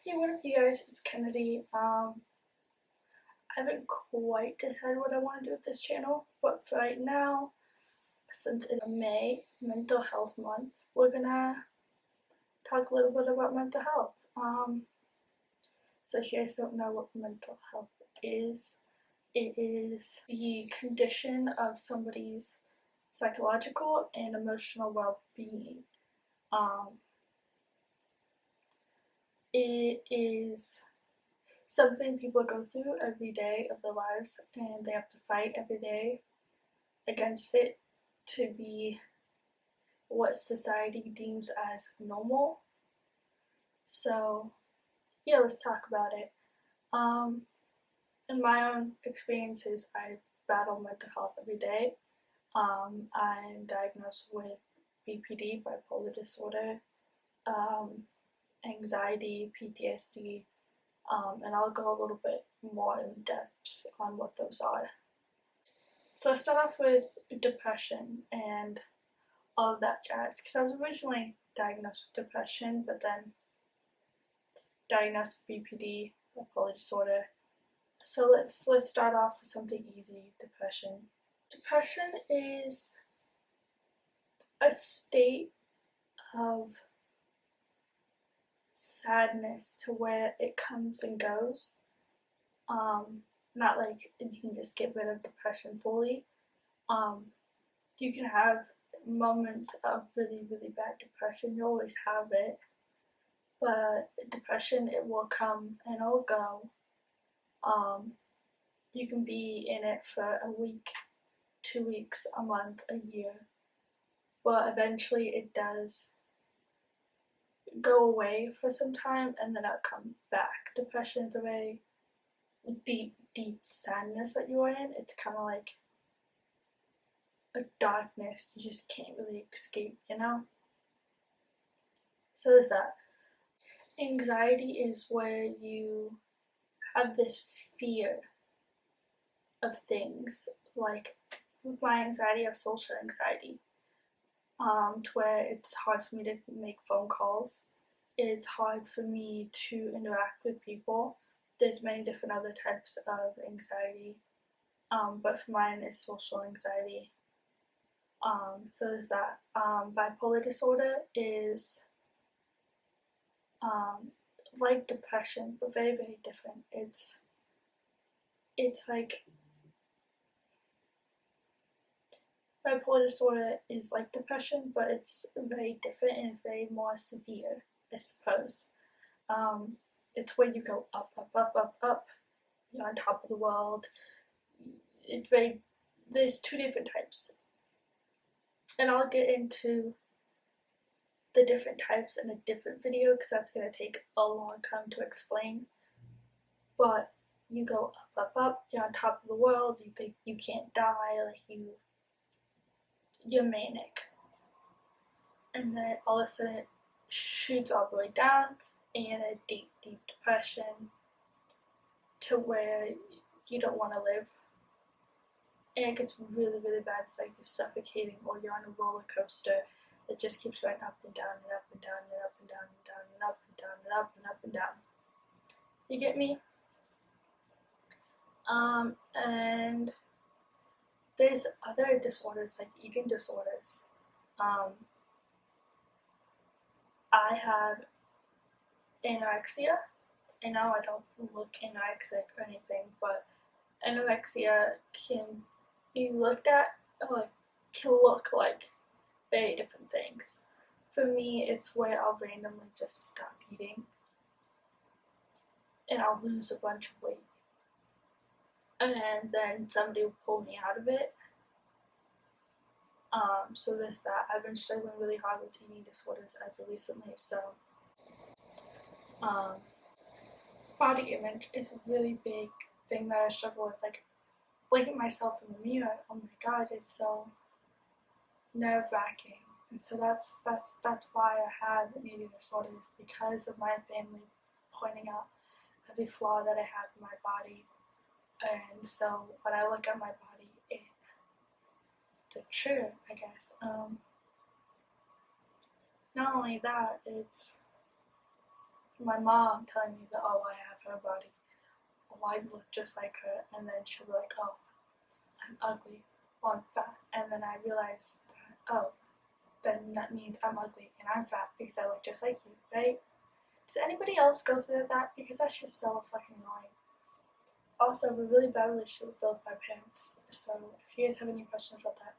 Hey, what up, you guys? It's Kennedy. I haven't quite decided what I want to do with this channel, but for right now, since it's May, Mental Health Month, we're gonna talk a little bit about mental health. So if you guys don't know what mental health is, it is the condition of somebody's psychological and emotional well-being. It is something people go through every day of their lives, and they have to fight every day against it to be what society deems as normal. So, yeah, let's talk about it. In my own experiences, I battle mental health every day. I'm diagnosed with BPD, bipolar disorder, anxiety, PTSD, and I'll go a little bit more in depth on what those are. So I start off with depression and all of that jazz because I was originally diagnosed with depression, but then diagnosed with BPD, bipolar disorder. So let's start off with something easy. Depression. Depression is a state of sadness to where it comes and goes. Not like you can just get rid of depression fully. You can have moments of really, really bad depression. You always have it. But depression, it will come and it'll go. You can be in it for a week, 2 weeks, a month, a year. But eventually it does go away for some time and then it'll come back. Depression is a very deep, deep sadness that you are in. It's kind of like a darkness you just can't really escape, you know? So there's that. Anxiety is where you have this fear of things. Like with my anxiety, I have social anxiety, to where it's hard for me to make phone calls. It's hard for me to interact with people. There's many different other types of anxiety, but for mine is social anxiety. So there's that. Bipolar disorder is like depression, but very, very different. It's like bipolar disorder is like depression, but it's very different and it's very more severe, I suppose. It's where you go up, up, up, up, up. You're on top of the world. It's very. There's two different types, and I'll get into the different types in a different video because that's gonna take a long time to explain. But you go up, up, up. You're on top of the world. You think you can't die. You're manic, and then all of a sudden it shoots all the way down in a deep, deep depression to where you don't want to live. And it gets really, really bad. It's like you're suffocating or you're on a roller coaster that just keeps going up and down and up and down and up and down and down and up and down and up and up and down. You get me? And there's other disorders like eating disorders. I have anorexia. I know I don't look anorexic or anything, but anorexia can be looked at or can look like very different things. For me, it's where I'll randomly just stop eating and I'll lose a bunch of weight. And then somebody will pull me out of it. So there's that. I've been struggling really hard with eating disorders as of recently, so body image is a really big thing that I struggle with. Like looking at myself in the mirror, oh my god, it's so nerve-wracking. And so that's why I have an eating disorder, is because of my family pointing out every flaw that I have in my body. And so when I look at my body, it's a trigger, I guess. Not only that, it's my mom telling me that, oh, I have her body, oh, I look just like her, and then she'll be like, oh, I'm ugly, or I'm fat, and then I realized that, oh, then that means I'm ugly and I'm fat because I look just like you, right? Does anybody else go through that? Because that's just so fucking annoying. Also, I have a really bad relationship with both my parents, so if you guys have any questions about that,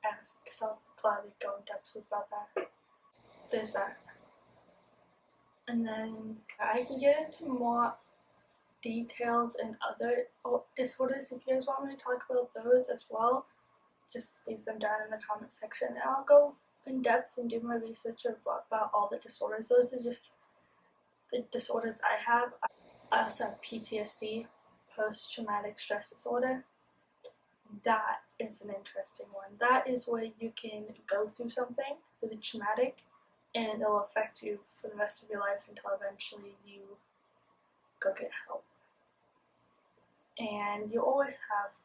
ask, because I'll gladly go in depth about that. There's that. And then I can get into more details and other disorders if you guys want me to talk about those as well. Just leave them down in the comment section and I'll go in depth and do my research about all the disorders. Those are just the disorders I have. I also have PTSD, post-traumatic stress disorder. That is an interesting one. That is where you can go through something really traumatic and it'll affect you for the rest of your life until eventually you go get help. And you always have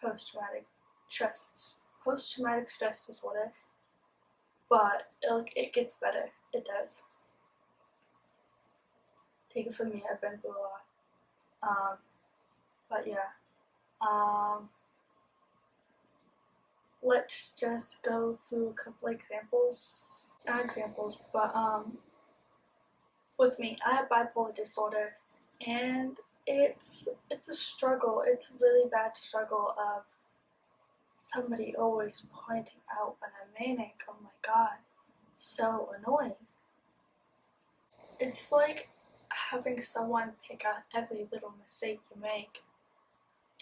post-traumatic stress disorder, but it gets better. It does. Take it from me, I've been through a lot. But yeah. Let's just go through a couple examples. Not examples, but with me, I have bipolar disorder, and it's a struggle. It's a really bad struggle of somebody always pointing out when I'm manic. Oh my god, so annoying. It's like having someone pick out every little mistake you make,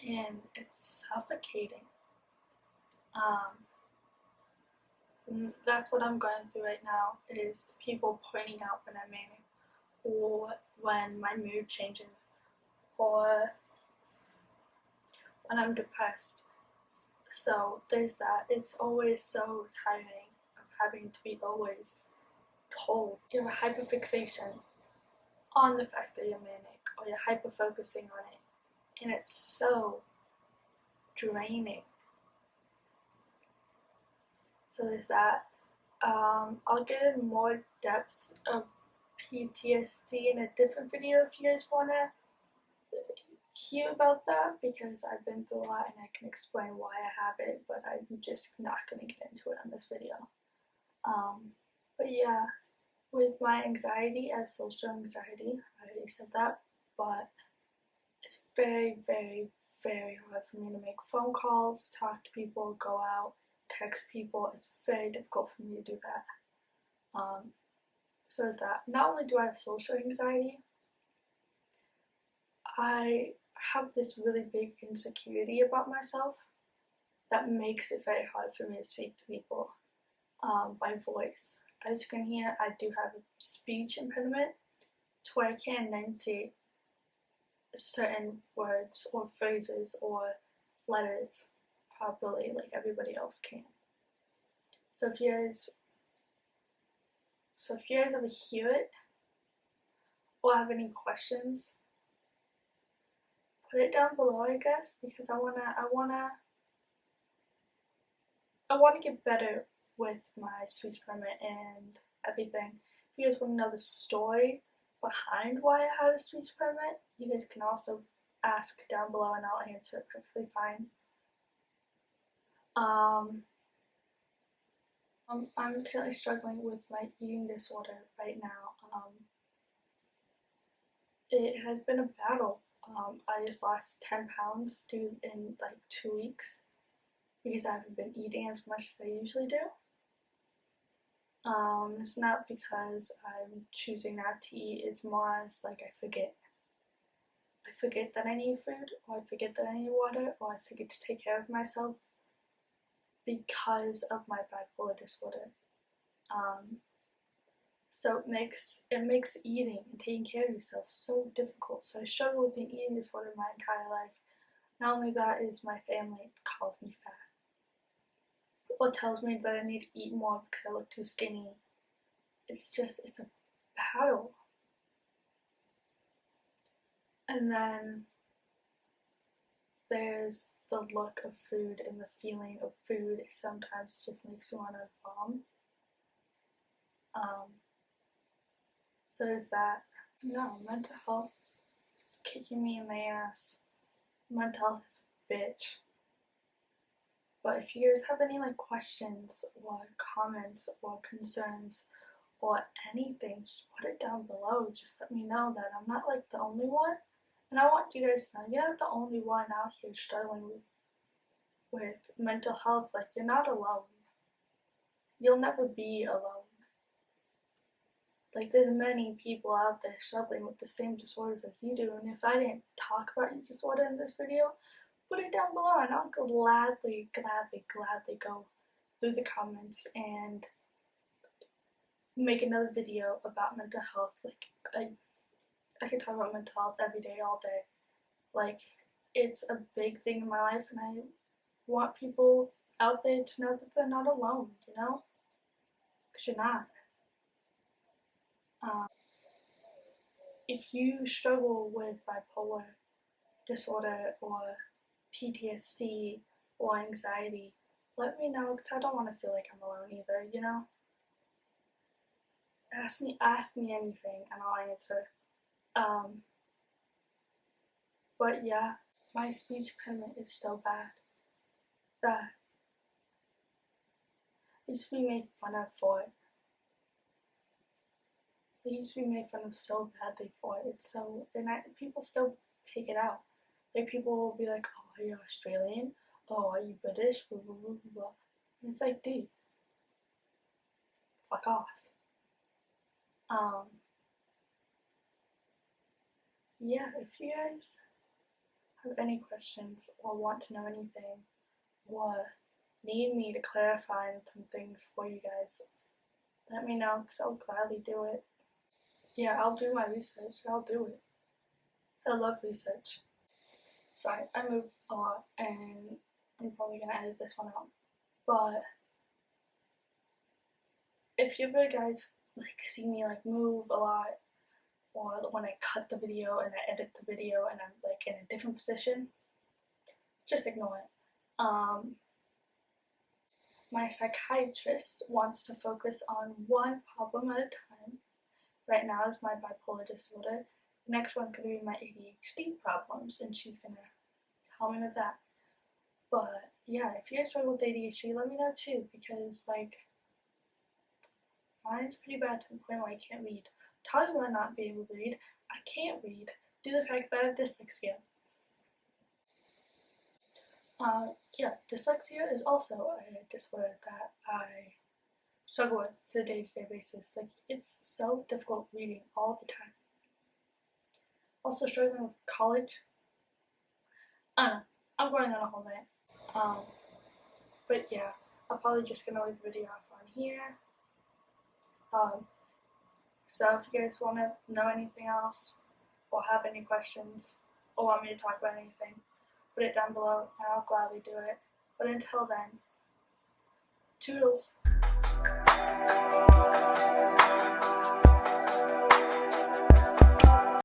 and it's suffocating. That's what I'm going through right now, is people pointing out when I'm manic, or when my mood changes, or when I'm depressed. So there's that. It's always so tiring of having to be always told. You have a hyperfixation on the fact that you're manic, or you're hyper-focusing on it, and it's so draining. So there's that. I'll get in more depth of PTSD in a different video if you guys want to hear about that, because I've been through a lot and I can explain why I have it, but I'm just not going to get into it on this video. But yeah, with my anxiety, I have social anxiety, I already said that, but it's very, very, very hard for me to make phone calls, talk to people, go out, text people. It's very difficult for me to do that. So is that. Not only do I have social anxiety, I have this really big insecurity about myself that makes it very hard for me to speak to people by voice. As you can hear, I do have a speech impediment to where I can't enunciate certain words or phrases or letters properly like everybody else can. So if you guys ever hear it or have any questions, put it down below, I guess, because I wanna get better with my speech impediment and everything. If you guys want to know the story behind why I have a speech impediment, you guys can also ask down below and I'll answer it perfectly fine. I'm currently struggling with my eating disorder right now. It has been a battle. I just lost 10 pounds in like 2 weeks because I haven't been eating as much as I usually do. It's not because I'm choosing not to eat, it's more as like I forget. I forget that I need food, or I forget that I need water, or I forget to take care of myself because of my bipolar disorder. So it makes eating and taking care of yourself so difficult. So I struggled with an eating disorder my entire life. Not only that, is my family calls me fat, or tells me that I need to eat more because I look too skinny. It's a battle. And then there's the look of food and the feeling of food sometimes just makes you want to vomit. So is that, no, mental health is kicking me in the ass. Mental health is a bitch. But if you guys have any like questions or comments or concerns or anything, just put it down below. Just let me know that I'm not like the only one. And I want you guys to know you're not the only one out here struggling with mental health. Like, you're not alone. You'll never be alone. Like, there's many people out there struggling with the same disorders as you do, and if I didn't talk about your disorder in this video, put it down below and I'll gladly go through the comments and make another video about mental health. Like, I could talk about mental health every day, all day. Like, it's a big thing in my life, and I want people out there to know that they're not alone, you know? Because you're not. If you struggle with bipolar disorder or PTSD or anxiety, let me know, because I don't want to feel like I'm alone either, you know? Ask me anything and I'll answer. But yeah, my speech impediment is so bad that I used to be made fun of for it. I used to be made fun of so badly for it. It's so, and people still pick it out. Like, people will be like, oh, are you Australian? Oh, are you British? Blah, blah, blah, blah. And it's like, dude, fuck off. Yeah, if you guys have any questions or want to know anything or need me to clarify some things for you guys, let me know, because I'll gladly do it. Yeah, I'll do my research. I'll do it. I love research. Sorry, I move a lot and I'm probably gonna edit this one out. But if you ever guys like see me like move a lot, or when I cut the video and I edit the video and I'm like in a different position, just ignore it. My psychiatrist wants to focus on one problem at a time. Right now is my bipolar disorder. The next one's gonna be my ADHD problems, and she's gonna help me with that. But yeah, if you guys struggle with ADHD, let me know too, because like, mine's pretty bad to the point where I can't read. Talking about not being able to read, I can't read due to the fact that I have dyslexia. Yeah, dyslexia is also a disorder that I struggle with on a day-to-day basis. Like, it's so difficult reading all the time. Also struggling with college. I don't know, I'm going on a whole night. But yeah, I'm probably just gonna leave the video off on here. So if you guys want to know anything else, or have any questions, or want me to talk about anything, put it down below and I'll gladly do it. But until then, toodles!